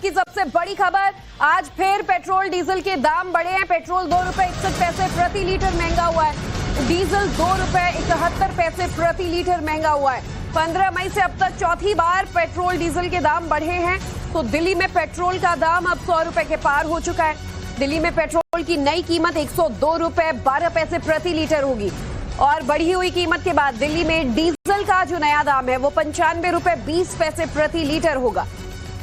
की सबसे बड़ी खबर, आज फिर पेट्रोल डीजल के दाम बढ़े हैं। पेट्रोल 2 रुपए 61 पैसे प्रति लीटर महंगा हुआ है। डीजल 2 रुपए 71 पैसे प्रति लीटर महंगा हुआ है। 15 मई से अब तक चौथी बार पेट्रोल डीजल के दाम बढ़े हैं। तो दिल्ली में पेट्रोल का दाम अब 100 रुपए के पार हो चुका है। दिल्ली में पेट्रोल की नई कीमत 102 रुपए 12 पैसे प्रति लीटर होगी और बढ़ी हुई कीमत के बाद दिल्ली में डीजल का जो नया दाम है वो 95 रुपए 20 पैसे प्रति लीटर होगा।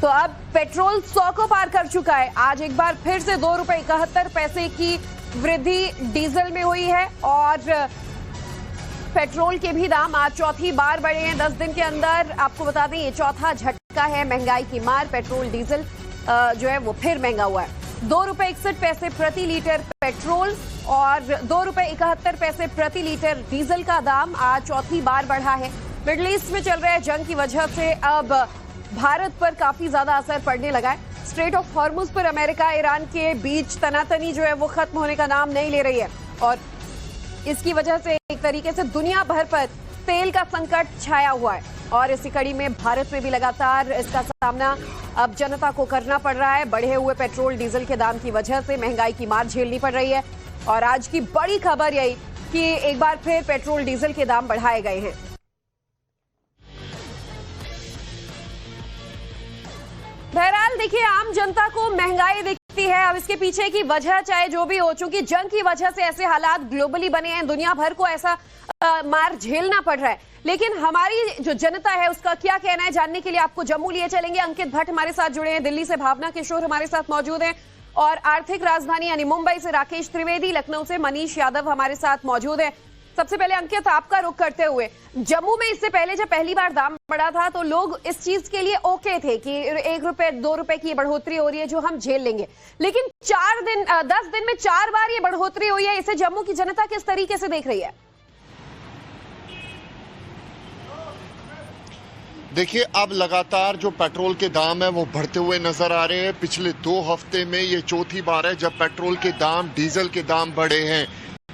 तो अब पेट्रोल 100 को पार कर चुका है। आज एक बार फिर से 2 रुपए 71 पैसे की वृद्धि डीजल में हुई है और पेट्रोल के भी दाम आज चौथी बार बढ़े हैं 10 दिन के अंदर। आपको बता दें ये चौथा झटका है महंगाई की मार। पेट्रोल डीजल जो है वो फिर महंगा हुआ है। 2 रुपए 61 पैसे प्रति लीटर पेट्रोल और 2 रुपए 71 पैसे प्रति लीटर डीजल का दाम आज चौथी बार बढ़ा है। मिडिल ईस्ट में चल रहे जंग की वजह से अब भारत पर काफी ज्यादा असर पड़ने लगा है। स्ट्रेट ऑफ हॉर्मुज पर अमेरिका ईरान के बीच तनातनी जो है वो खत्म होने का नाम नहीं ले रही है और इसकी वजह से एक तरीके से दुनिया भर पर तेल का संकट छाया हुआ है और इसी कड़ी में भारत में भी लगातार इसका सामना अब जनता को करना पड़ रहा है। बढ़े हुए पेट्रोल डीजल के दाम की वजह से महंगाई की मार झेलनी पड़ रही है और आज की बड़ी खबर यही कि एक बार फिर पेट्रोल डीजल के दाम बढ़ाए गए हैं। बहरहाल देखिए, आम जनता को महंगाई दिखती है। अब इसके पीछे की वजह चाहे जो भी हो, चूंकि जंग की वजह से ऐसे हालात ग्लोबली बने हैं, दुनिया भर को ऐसा मार झेलना पड़ रहा है। लेकिन हमारी जो जनता है उसका क्या कहना है, जानने के लिए आपको जम्मू लिए चलेंगे। अंकित भट्ट हमारे साथ जुड़े हैं, दिल्ली से भावना किशोर हमारे साथ मौजूद हैं और आर्थिक राजधानी यानी मुंबई से राकेश त्रिवेदी, लखनऊ से मनीष यादव हमारे साथ मौजूद है। सबसे पहले अंकित, आपका रुख करते हुए, जम्मू में इससे पहले जब पहली बार दाम बढ़ा था तो लोग इस चीज के लिए ओके थे कि 1 रुपए 2 रुपए की बढ़ोतरी हो रही है जो हम झेल लेंगे। लेकिन 10 दिन में 4 बार ये बढ़ोतरी हुई है, इसे जम्मू की जनता किस तरीके से देख रही है? देखिए, अब लगातार जो पेट्रोल के दाम है वो बढ़ते हुए नजर आ रहे हैं। पिछले 2 हफ्ते में ये चौथी बार है जब पेट्रोल के दाम, डीजल के दाम बढ़े हैं।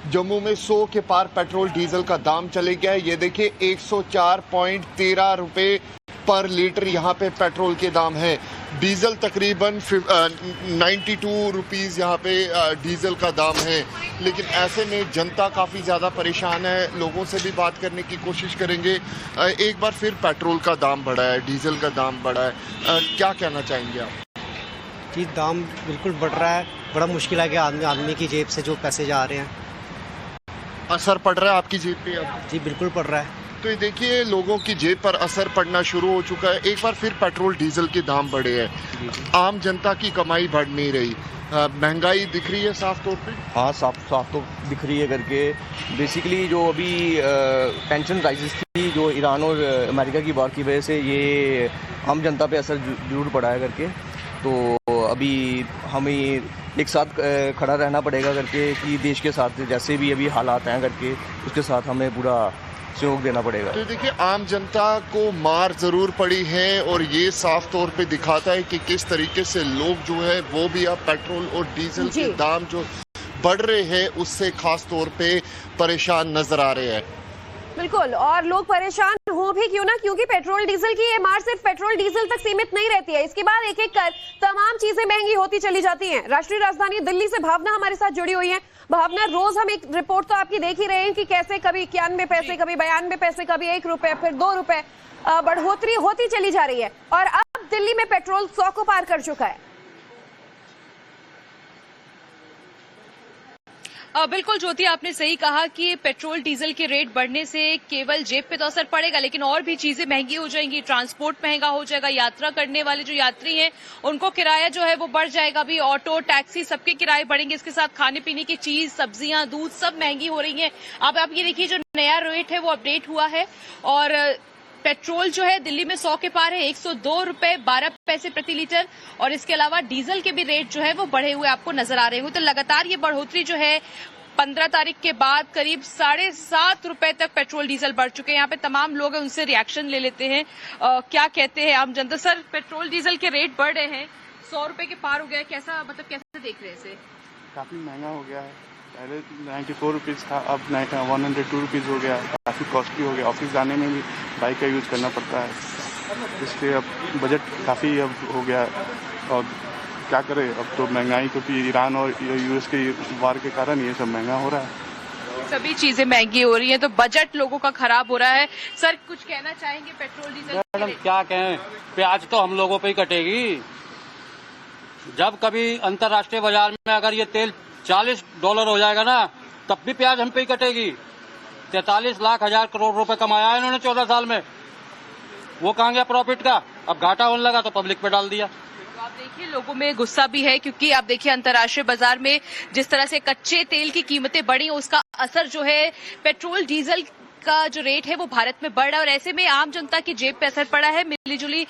जम्मू में 100 के पार पेट्रोल डीजल का दाम चले गया है। ये देखिए 104.13 रुपए पर लीटर यहाँ पे पेट्रोल के दाम है। डीजल तकरीबन 92 रुपीज़ यहाँ पे डीजल का दाम है। लेकिन ऐसे में जनता काफ़ी ज़्यादा परेशान है। लोगों से भी बात करने की कोशिश करेंगे। एक बार फिर पेट्रोल का दाम बढ़ा है, डीजल का दाम बढ़ा है, क्या कहना चाहेंगे आप? जी, दाम बिल्कुल बढ़ रहा है। बड़ा मुश्किल है कि आदमी की जेब से जो पैसे जा रहे हैं। असर पड़ रहा है आपकी जेब पे अब? जी बिल्कुल पड़ रहा है। तो ये देखिए, लोगों की जेब पर असर पड़ना शुरू हो चुका है। एक बार फिर पेट्रोल डीजल के दाम बढ़े हैं। आम जनता की कमाई बढ़ नहीं रही। महंगाई दिख रही है साफ तौर पे? हाँ, साफ तो दिख रही है करके। बेसिकली जो अभी टेंशन राइजेस थी जो ईरान और अमेरिका की वॉर की वजह से, ये आम जनता पे असर जरूर पड़ा है करके। तो अभी हमें एक साथ खड़ा रहना पड़ेगा करके कि देश के साथ जैसे भी अभी हालात हैं करके उसके साथ हमें पूरा सहयोग देना पड़ेगा। तो देखिए, आम जनता को मार जरूर पड़ी है और ये साफ तौर पे दिखाता है कि किस तरीके से लोग जो है वो भी अब पेट्रोल और डीजल के दाम जो बढ़ रहे हैं उससे खास तौर पे परेशान नजर आ रहे हैं। बिल्कुल, और लोग परेशान हो भी क्यों ना, क्योंकि पेट्रोल डीजल की ये मार सिर्फ पेट्रोल डीजल तक सीमित नहीं रहती है। इसके बाद एक एक कर तमाम चीजें महंगी होती चली जाती हैं। राष्ट्रीय राजधानी दिल्ली से भावना हमारे साथ जुड़ी हुई है। भावना, रोज हम एक रिपोर्ट तो आपकी देख ही रहे हैं कि कैसे कभी 91 पैसे, कभी 92 पैसे, कभी 1 रुपए, फिर 2 रुपए बढ़ोतरी होती चली जा रही है और अब दिल्ली में पेट्रोल 100 को पार कर चुका है। बिल्कुल ज्योति, आपने सही कहा कि पेट्रोल डीजल के रेट बढ़ने से केवल जेब पे तो असर पड़ेगा लेकिन और भी चीजें महंगी हो जाएंगी। ट्रांसपोर्ट महंगा हो जाएगा, यात्रा करने वाले जो यात्री हैं उनको किराया जो है वो बढ़ जाएगा। अभी ऑटो, टैक्सी, सबके किराए बढ़ेंगे। इसके साथ खाने पीने की चीज, सब्जियां, दूध सब महंगी हो रही है। अब आप ये देखिए, जो नया रेट है वो अपडेट हुआ है और पेट्रोल जो है दिल्ली में 100 के पार है, 102 रुपए 12 पैसे प्रति लीटर और इसके अलावा डीजल के भी रेट जो है वो बढ़े हुए आपको नजर आ रहे हैं। तो लगातार ये बढ़ोतरी जो है 15 तारीख के बाद करीब 7.5 रुपए तक पेट्रोल डीजल बढ़ चुके हैं। यहाँ पे तमाम लोग हैं, उनसे रिएक्शन ले लेते हैं। क्या कहते हैं आम जनता? सर, पेट्रोल डीजल के रेट बढ़ रहे हैं, 100 रुपए के पार हो गया, कैसा कैसे देख रहे हैं इसे? काफी महंगा हो गया है। पहले 94 रुपीज़ था, अब 102 रुपीज़ हो गया। काफ़ी कॉस्टली हो गया। ऑफिस जाने में भी बाइक का यूज़ करना पड़ता है, इसलिए अब बजट काफ़ी अब हो गया। और क्या करें, अब तो महंगाई तो फिर ईरान और यूएस के वार के कारण ये सब महंगा हो रहा है। सभी चीजें महंगी हो रही हैं तो बजट लोगों का खराब हो रहा है। सर कुछ कहना चाहेंगे पेट्रोल डीजल? मैडम क्या कहें, प्याज तो हम लोगों पे ही कटेगी। जब कभी अंतर्राष्ट्रीय बाजार में अगर ये तेल $40 हो जाएगा ना, तब भी प्याज हम पे ही कटेगी। 43 लाख हजार करोड़ रुपए कमाया है इन्होंने 14 साल में, वो कहाँ गया प्रॉफिट का? अब घाटा होने लगा तो पब्लिक पे डाल दिया। तो आप देखिए लोगों में गुस्सा भी है क्योंकि आप देखिए अंतर्राष्ट्रीय बाजार में जिस तरह से कच्चे तेल की कीमतें बढ़ी, उसका असर जो है पेट्रोल डीजल का जो रेट है वो भारत में बढ़ रहा है और ऐसे में आम जनता की जेब पे असर पड़ा है। मिलीजुली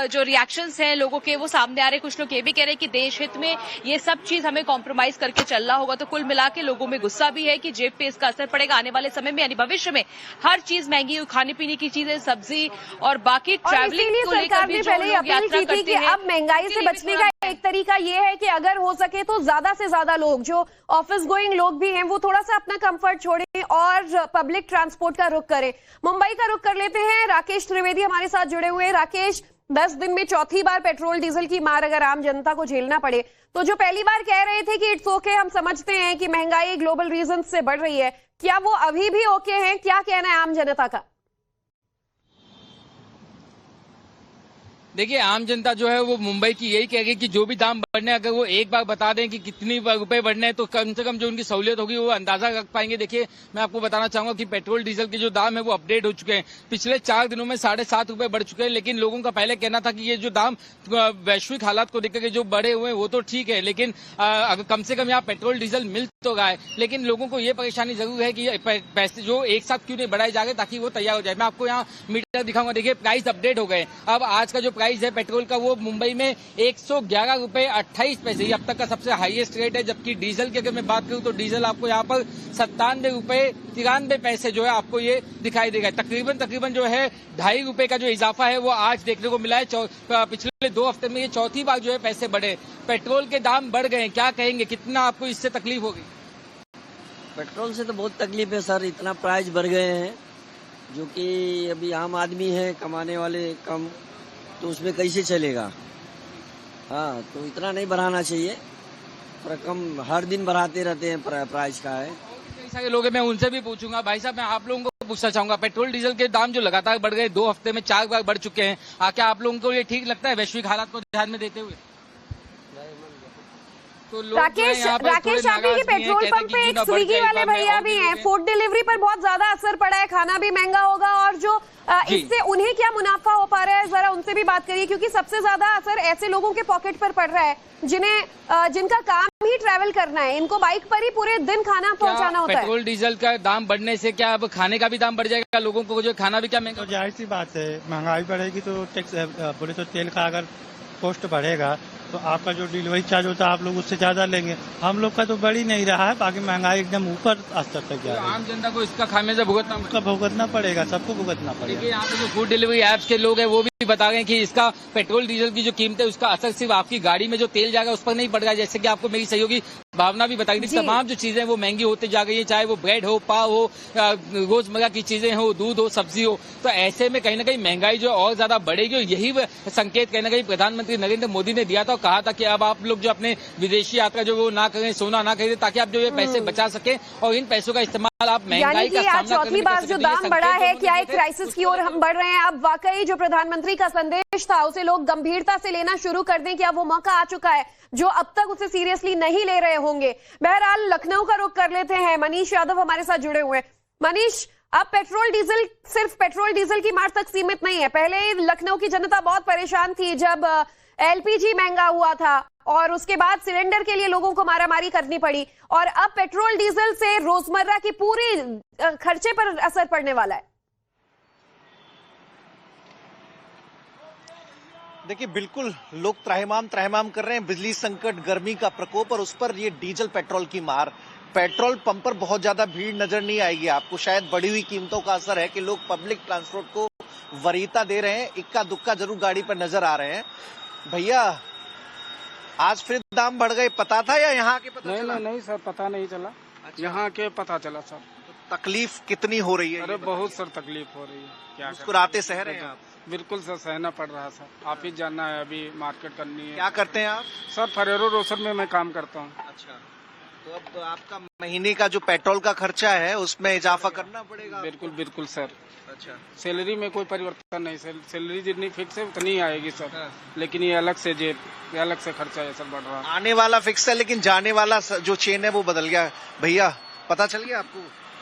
जो रिएक्शंस हैं लोगों के वो सामने आ रहे हैं। कुछ लोग ये भी कह रहे हैं कि देश हित में ये सब चीज हमें कॉम्प्रोमाइज करके चलना होगा। तो कुल मिला के लोगों में गुस्सा भी है कि जेब पे इसका असर पड़ेगा आने वाले समय में, यानी भविष्य में हर चीज महंगी, खाने पीने की चीजें, सब्जी और बाकी ट्रैवलिंग को लेकर भी पहले अपील की थी कि अब महंगाई से बचने का एक तरीका ये है कि अगर हो सके तो ज्यादा से ज्यादा लोग जो ऑफिस गोइंग लोग भी हैं वो थोड़ा सा अपना कंफर्ट छोड़ें और पब्लिक ट्रांसपोर्ट का रुख करें। मुंबई का रुख कर लेते हैं, राकेश त्रिवेदी हमारे साथ जुड़े हुए हैं। राकेश, 10 दिन में चौथी बार पेट्रोल डीजल की मार अगर आम जनता को झेलना पड़े, तो जो पहली बार कह रहे थे कि इट्स ओके, हम समझते हैं कि महंगाई ग्लोबल रीजन से बढ़ रही है, क्या वो अभी भी ओके हैं? क्या कहना है आम जनता का? देखिए, आम जनता जो है वो मुंबई की यही कहेगी कि जो भी दाम बढ़ने, अगर वो एक बार बता दें कि कितनी रुपए बढ़ने हैं तो कम से कम जो उनकी सहूलियत होगी वो अंदाजा रख पाएंगे। देखिए, मैं आपको बताना चाहूंगा कि पेट्रोल डीजल के जो दाम है वो अपडेट हो चुके हैं। पिछले 4 दिनों में 7.5 रुपए बढ़ चुके हैं, लेकिन लोगों का पहले कहना था कि ये जो दाम वैश्विक हालात को देखकर के जो बढ़े हुए हैं वो तो ठीक है, लेकिन अगर कम से कम यहाँ पेट्रोल डीजल मिल तो रहा है, लेकिन लोगों को ये परेशानी जरूर है कि पैसे जो एक साथ क्यों नहीं बढ़ाए जा रहे ताकि वो तैयार हो जाए। मैं आपको यहाँ मीटर दिखाऊंगा। देखिए, प्राइस अपडेट हो गए। अब आज का जो प्राइस है पेट्रोल का वो मुंबई में 111 रुपए 28 पैसे, ये अब तक का सबसे हाईएस्ट रेट है। जबकि डीजल की अगर मैं बात करूं तो डीजल आपको यहाँ पर 97 रुपए 93 पैसे जो है आपको ये दिखाई देगा। तकरीबन जो है 2.5 रुपए का जो इजाफा है वो आज देखने को मिला है। पिछले 2 हफ्ते में ये चौथी बार जो है पैसे बढ़े। पेट्रोल के दाम बढ़ गए, क्या कहेंगे, कितना आपको इससे तकलीफ होगी? पेट्रोल से तो बहुत तकलीफ है सर, इतना प्राइस बढ़ गए हैं जो कि अभी आम आदमी है, कमाने वाले कम, तो उसमें कैसे चलेगा? हाँ, तो इतना नहीं बढ़ाना चाहिए, पर कम हर दिन बढ़ाते रहते हैं प्राइस का है। कई सारे लोग हैं, मैं उनसे भी पूछूंगा। भाई साहब, मैं आप लोगों को पूछना चाहूंगा, पेट्रोल डीजल के दाम जो लगातार बढ़ गए, 2 हफ्ते में 4 बार बढ़ चुके हैं, क्या आप लोगों को ये ठीक लगता है वैश्विक हालात को ध्यान में देते हुए? तो राकेश, आप ही पेट्रोल पंप पे एक स्विगी वाले भैया भी हैं, फूड डिलीवरी पर बहुत ज्यादा असर पड़ा है, खाना भी महंगा होगा और जो इससे उन्हें क्या मुनाफा हो पा रहा है, जरा उनसे भी बात करिए, क्योंकि सबसे ज्यादा असर ऐसे लोगों के पॉकेट पर पड़ रहा है जिनका काम ही ट्रैवल करना है, इनको बाइक पर ही पूरे दिन खाना पहुंचाना होता है। पेट्रोल डीजल का दाम बढ़ने से क्या अब खाने का भी दाम बढ़ जाएगा? लोगों को जो खाना भी क्या महंगा? तो जाहिर सी बात है, महंगाई बढ़ेगी तो टैक्स बोले तो तेल का अगर कॉस्ट बढ़ेगा तो आपका जो डिलीवरी चार्ज होता है आप लोग उससे ज्यादा लेंगे। हम लोग का तो बढ़ ही नहीं रहा है, बाकी महंगाई एकदम ऊपर स्तर तक जा रही है। आम जनता को इसका खामियाजा भुगतना पड़ेगा, सबको भुगतना पड़ेगा। देखिए, यहाँ पे जो फूड डिलीवरी ऐप्स के लोग हैं वो भी बता रहे हैं कि इसका पेट्रोल डीजल की जो कीमत है उसका असर सिर्फ आपकी गाड़ी में जो तेल जाएगा उस पर नहीं पड़ रहा है। जैसे कि आपको मेरी सहयोगी भावना भी बताई थी, तमाम जो चीजें वो महंगी होती जा गई है, चाहे वो ब्रेड हो, पाव हो, रोजमर्रा की चीजें हो, दूध हो, सब्जी हो। तो ऐसे में कहीं ना कहीं महंगाई जो और ज्यादा बढ़ेगी, यही संकेत कहीं ना कहीं प्रधानमंत्री नरेंद्र मोदी ने दिया था और कहा था कि अब आप लोग जो अपने विदेशी यात्रा जो वो ना करें, सोना ना खरीदें, ताकि आप जो ये पैसे बचा सके और इन पैसों का इस्तेमाल आप महंगाई का सामना करने चौथी बार जो दाम बढ़ा है, क्या एक क्राइसिस की ओर हम बढ़ रहे हैं? अब वाकई जो प्रधानमंत्री का संदेश था उसे लोग गंभीरता से लेना शुरू कर दें, क्या वो मौका आ चुका है जो अब तक उसे सीरियसली नहीं ले रहे होंगे? बहरहाल लखनऊ का रुख कर लेते हैं, मनीष यादव हमारे साथ जुड़े हुए हैं। मनीष, अब पेट्रोल डीजल सिर्फ पेट्रोल डीजल की मार तक सीमित नहीं है। पहले लखनऊ की जनता बहुत परेशान थी जब एलपीजी महंगा हुआ था और उसके बाद सिलेंडर के लिए लोगों को मारामारी करनी पड़ी, और अब पेट्रोल डीजल से रोजमर्रा की पूरी खर्चे पर असर पड़ने वाला है। देखिए, बिल्कुल लोग त्राहिमाम कर रहे हैं, बिजली संकट, गर्मी का प्रकोप और उस पर ये डीजल पेट्रोल की मार। पेट्रोल पंप पर बहुत ज्यादा भीड़ नजर नहीं आएगी आपको, शायद बढ़ी हुई कीमतों का असर है कि लोग पब्लिक ट्रांसपोर्ट को वरीयता दे रहे हैं, इक्का दुक्का जरूर गाड़ी पर नजर आ रहे हैं। भैया, आज फिर दाम बढ़ गए, पता था या यहाँ के पता चला? नहीं सर, पता नहीं चला। अच्छा। यहाँ के पता चला सर। तो तकलीफ कितनी हो रही है? अरे बहुत सर तकलीफ हो रही है, क्या मुस्कुराते सह रहे हैं आप? बिल्कुल सर, सहना पड़ रहा सर। ऑफिस जाना है, अभी मार्केट करनी है। क्या करते हैं आप? सर फरेरो रोसर में मैं काम करता हूँ। अच्छा, तो अब आपका महीने का जो पेट्रोल का खर्चा है उसमें इजाफा करना पड़ेगा। बिल्कुल बिल्कुल सर। अच्छा, सैलरी में कोई परिवर्तन नहीं सर, सैलरी जितनी फिक्स है उतनी आएगी सर, लेकिन ये अलग से जेब, ये अलग से खर्चा है सर बढ़ रहा है। आने वाला फिक्स है लेकिन जाने वाला जो चेन है वो बदल गया। भैया पता चल गया आपको?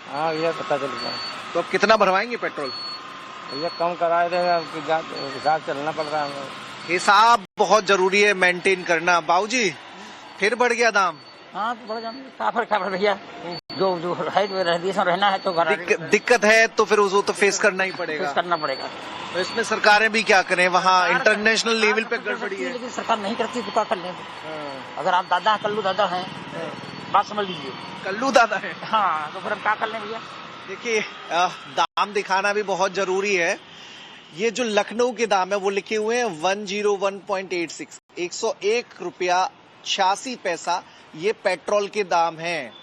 हाँ भैया पता चल गया। तो अब कितना भरवाएंगे पेट्रोल? भैया कम कराए देगा, हिसाब चलना पड़ रहा है। हिसाब बहुत जरूरी है मेंटेन करना। बाबूजी फिर बढ़ गया दाम? हाँ तो बढ़ जाए भैया, जो है जो रहना है तो दिक्कत है तो फिर उसको तो फेस करना ही पड़ेगा। करना पड़ेगा। तो इसमें सरकारें भी क्या करें, वहाँ इंटरनेशनल लेवल पे गड़बड़ी है। लेकिन सरकार नहीं करती तो क्या कर लें? अगर आप दादा कल्लू दादा हैं, बात समझ लीजिए। कल्लू दादा है? हाँ, तो फिर हम क्या कर लें भैया? देखिए दाम दिखाना भी बहुत जरूरी है। ये जो लखनऊ के दाम है वो लिखे हुए हैं 101.86, 101 रुपया 86 पैसा ये पेट्रोल के दाम हैं।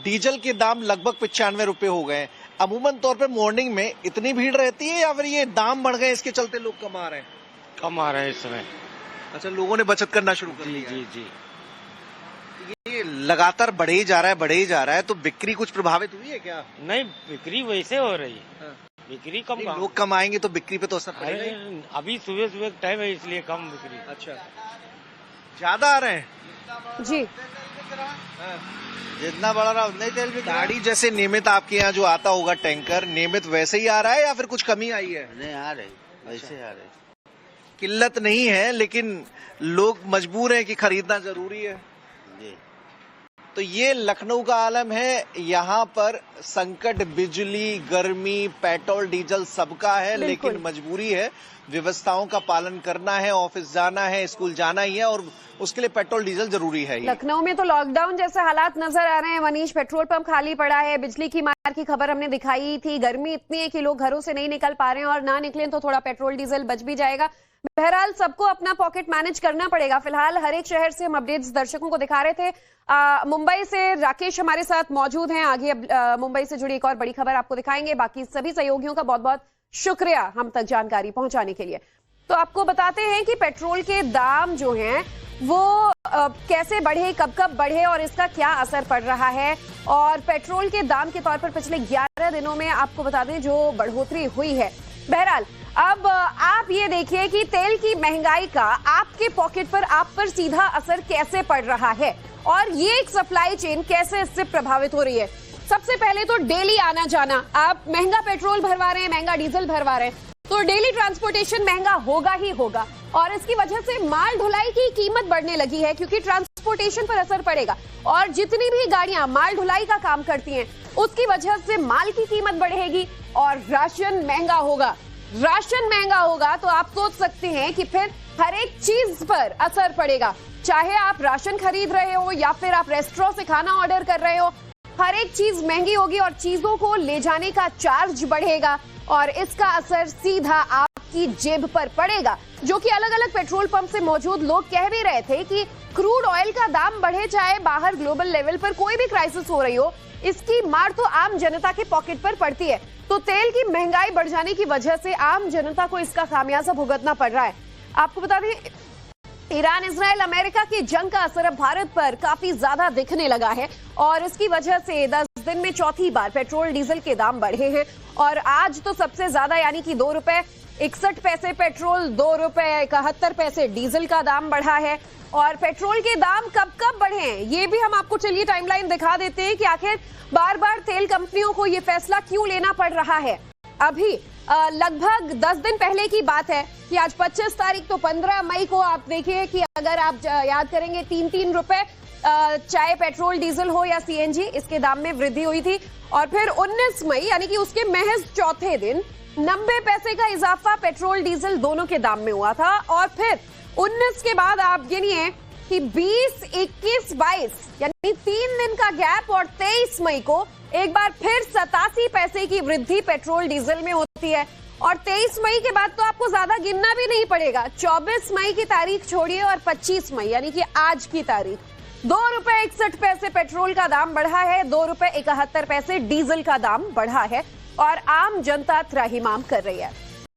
डीजल के दाम लगभग 95 रुपए हो गए। अमूमन तौर पे मॉर्निंग में इतनी भीड़ रहती है या फिर ये दाम बढ़ गए इसके चलते लोग कमा रहे हैं? कमा रहे हैं इस समय। अच्छा, लोगों ने बचत करना शुरू कर दिया। जी जी। ये लगातार बढ़े ही जा रहा है तो बिक्री कुछ प्रभावित हुई है क्या? नहीं, बिक्री वैसे हो रही है। बिक्री कम, लोग कमाएंगे तो बिक्री पे तो असर पड़ेगा ही। अभी सुबह टाइम है इसलिए कम बिक्री। अच्छा, ज्यादा आ रहे हैं जी। जितना बढ़ रहा उतना ही तेल बिक रहा है। गाड़ी जैसे नियमित आपके यहाँ जो आता होगा टैंकर, नियमित वैसे ही आ रहा है या फिर कुछ कमी आई है? नहीं आ रही, वैसे आ रही। किल्लत नहीं है लेकिन लोग मजबूर हैं कि खरीदना जरूरी है। तो ये लखनऊ का आलम है। यहाँ पर संकट बिजली, गर्मी, पेट्रोल, डीजल सबका है, लेकिन मजबूरी है, व्यवस्थाओं का पालन करना है, ऑफिस जाना है, स्कूल जाना ही है और उसके लिए पेट्रोल डीजल जरूरी है। लखनऊ में तो लॉकडाउन जैसे हालात नजर आ रहे हैं मनीष। पेट्रोल पंप खाली पड़ा है, बिजली की मार की खबर हमने दिखाई थी। गर्मी इतनी है कि लोग घरों से नहीं निकल पा रहे हैं और ना निकलें तो थोड़ा पेट्रोल डीजल बच भी जाएगा। बहरहाल सबको अपना पॉकेट मैनेज करना पड़ेगा। फिलहाल हर एक शहर से हम अपडेट्स दर्शकों को दिखा रहे थे। मुंबई से राकेश हमारे साथ मौजूद हैं। आगे अब मुंबई से जुड़ी एक और बड़ी खबर आपको दिखाएंगे। बाकी सभी सहयोगियों का बहुत बहुत शुक्रिया हम तक जानकारी पहुंचाने के लिए। तो आपको बताते हैं कि पेट्रोल के दाम जो हैं वो कैसे बढ़े, कब कब बढ़े और इसका क्या असर पड़ रहा है। और पेट्रोल के दाम के तौर पर पिछले 11 दिनों में आपको बता दें जो बढ़ोतरी हुई है। बहरहाल अब आप ये देखिए कि तेल की महंगाई का आपके पॉकेट पर, आप पर सीधा असर कैसे पड़ रहा है और ये एक सप्लाई चेन कैसे इससे प्रभावित हो रही है। सबसे पहले तो डेली आना जाना, आप महंगा पेट्रोल भरवा रहे हैं, महंगा डीजल भरवा रहे हैं तो डेली ट्रांसपोर्टेशन महंगा होगा ही होगा और इसकी वजह से माल ढुलाई की कीमत बढ़ने लगी है क्योंकि ट्रांसपोर्टेशन पर असर पड़ेगा और जितनी भी गाड़ियां माल ढुलाई का काम करती हैं उसकी वजह से माल की कीमत बढ़ेगी और राशन महंगा होगा। राशन महंगा होगा तो आप सोच सकते हैं कि फिर हर एक चीज पर असर पड़ेगा, चाहे आप राशन खरीद रहे हो या फिर आप रेस्टोरेंट से खाना ऑर्डर कर रहे हो, हर एक चीज महंगी होगी और चीजों को ले जाने का चार्ज बढ़ेगा और इसका असर सीधा आपकी जेब पर पड़ेगा। जो कि अलग अलग पेट्रोल पंप से मौजूद लोग कह भी रहे थे कि क्रूड ऑयल का दाम बढ़े, चाहे बाहर ग्लोबल लेवल पर कोई भी क्राइसिस हो रही हो, इसकी मार तो आम जनता के पॉकेट पर पड़ती है। तो तेल की महंगाई बढ़ जाने की वजह से आम जनता को इसका खामियाजा भुगतना पड़ रहा है। आपको बता दें ईरान, इजराइल, अमेरिका की जंग का असर अब भारत पर काफी ज्यादा दिखने लगा है और इसकी वजह से 10 दिन में चौथी बार पेट्रोल डीजल के दाम बढ़े हैं और आज तो सबसे ज्यादा यानी कि 2 रुपए 61 पैसे पेट्रोल, 2 रुपए 71 पैसे डीजल का दाम बढ़ा है। और पेट्रोल के दाम कब कब बढ़े हैं ये भी हम आपको चलिए टाइमलाइन दिखा देते हैं कि आखिर बार बार तेल कंपनियों को ये फैसला क्यों लेना पड़ रहा है। अभी लगभग 10 दिन पहले की बात है कि आज 25 तारीख, तो 15 मई को आप देखिए कि अगर आप याद करेंगे 3-3 रुपए चाहे पेट्रोल डीजल हो या सीएनजी, इसके दाम में वृद्धि हुई थी। और फिर 19 मई यानी कि उसके महज चौथे दिन 90 पैसे का इजाफा पेट्रोल डीजल दोनों के दाम में हुआ था। और फिर 19 के बाद आप गिनिए कि 20, 21, 22 यानी 3 दिन का गैप और 23 मई को एक बार फिर 87 पैसे की वृद्धि पेट्रोल डीजल में होती है। और 23 मई के बाद तो आपको ज्यादा गिनना भी नहीं पड़ेगा, 24 मई की तारीख छोड़िए और 25 मई यानी कि आज की तारीख 2 रुपए 61 पैसे पेट्रोल का दाम बढ़ा है, 2 रुपए 71 पैसे डीजल का दाम बढ़ा है और आम जनता त्राहिमाम कर रही है।